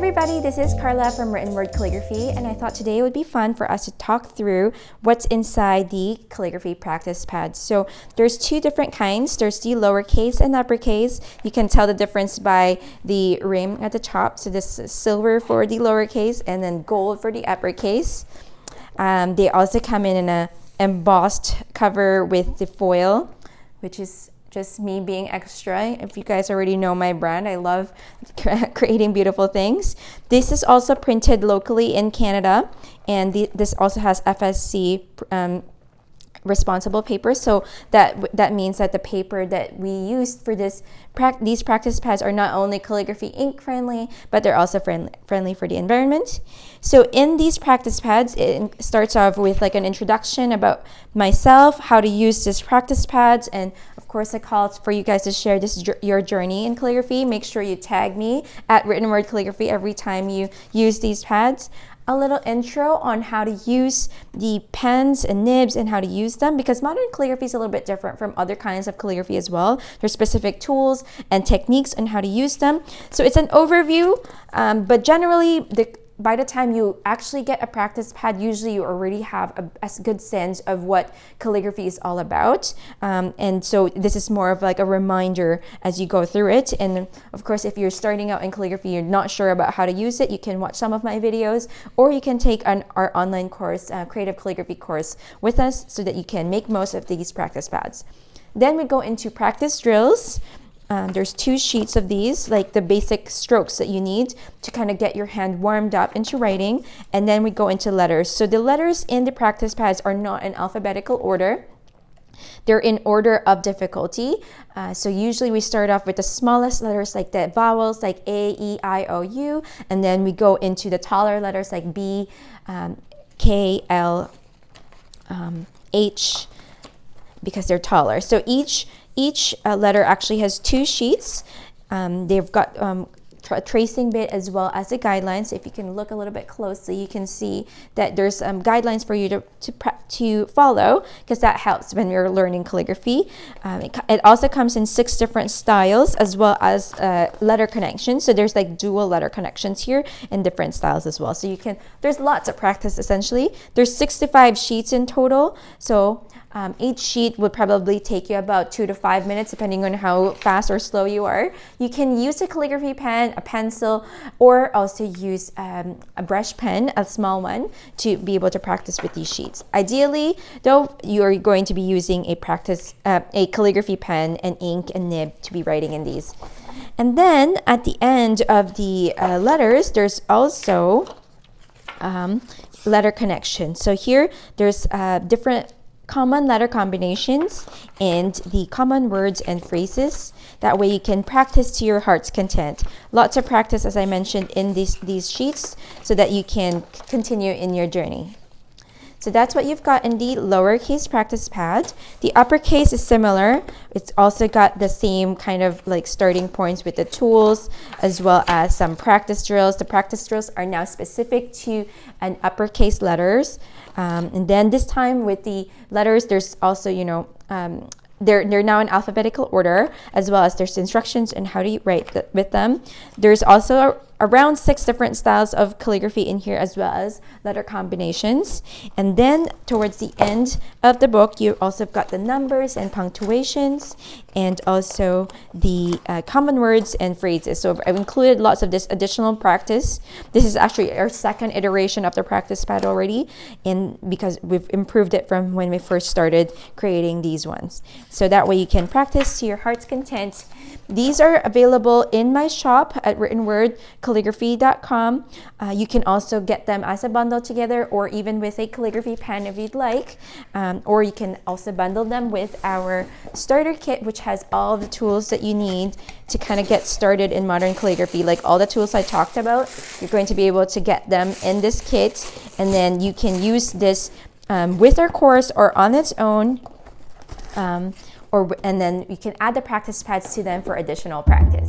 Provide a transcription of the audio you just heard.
everybody, this is Carla from Written Word Calligraphy, and I thought today it would be fun for us to talk through what's inside the calligraphy practice pads. So there's two different kinds. There's the lowercase and uppercase. You can tell the difference by the rim at the top. So this is silver for the lowercase and then gold for the uppercase. They also come in an embossed cover with the foil, which is just me being extra. If you guys already know my brand, I love creating beautiful things. This is also printed locally in Canada, and this also has FSC responsible paper, so that means that the paper that we use for these practice pads are not only calligraphy ink friendly, but they're also friendly for the environment. So in these practice pads, it starts off with like an introduction about myself, how to use these practice pads, and of course a call for you guys to share your journey in calligraphy. Make sure you tag me at Written Word Calligraphy every time you use these pads. A little intro on how to use the pens and nibs and how to use them, because modern calligraphy is a little bit different from other kinds of calligraphy as well. There's specific tools and techniques on how to use them. So it's an overview, but generally by the time you actually get a practice pad, usually you already have a good sense of what calligraphy is all about. And so this is more of like a reminder as you go through it. And of course, if you're starting out in calligraphy, you're not sure about how to use it, you can watch some of my videos, or you can take our online course, creative calligraphy course with us, so that you can make most of these practice pads. Then we go into practice drills. There's two sheets of these, like the basic strokes that you need to kind of get your hand warmed up into writing. And then we go into letters. So the letters in the practice pads are not in alphabetical order. They're in order of difficulty. So usually we start off with the smallest letters, like the vowels, like A, E, I, O, U. And then we go into the taller letters like B, K, L, H, because they're taller. So each letter actually has two sheets. They've got a tracing bit as well as the guidelines. If you can look a little bit closely, you can see that there's guidelines for you to follow, because that helps when you're learning calligraphy. It also comes in 6 different styles, as well as letter connections. So there's like dual letter connections here in different styles as well. So there's lots of practice essentially. There's 65 sheets in total. So each sheet would probably take you about 2 to 5 minutes, depending on how fast or slow you are. You can use a calligraphy pen, a pencil, or also use a brush pen, a small one, to be able to practice with these sheets. Ideally, though, you're going to be using a calligraphy pen and ink and nib to be writing in these. And then at the end of the letters, there's also letter connection. So here, there's different common letter combinations and the common words and phrases. That way you can practice to your heart's content. Lots of practice, as I mentioned, in these sheets, so that you can continue in your journey. So that's what you've got in the lowercase practice pad. The uppercase is similar. It's also got the same kind of like starting points with the tools, as well as some practice drills. The practice drills are now specific to an uppercase letters. And then this time with the letters, there's also, they're now in alphabetical order, as well as there's instructions on how to write with them. There's also around 6 different styles of calligraphy in here, as well as letter combinations. And then towards the end of the book, you also got the numbers and punctuations, and also the common words and phrases. So I've included lots of this additional practice. This is actually our 2nd iteration of the practice pad already, and because we've improved it from when we first started creating these ones. So that way you can practice to your heart's content. These are available in my shop at writtenwordcalligraphy.com. You can also get them as a bundle together, or even with a calligraphy pen if you'd like. Or you can also bundle them with our starter kit, which has all the tools that you need to kind of get started in modern calligraphy. Like all the tools I talked about, you're going to be able to get them in this kit. And then you can use this with our course or on its own. And then you can add the practice pads to them for additional practice.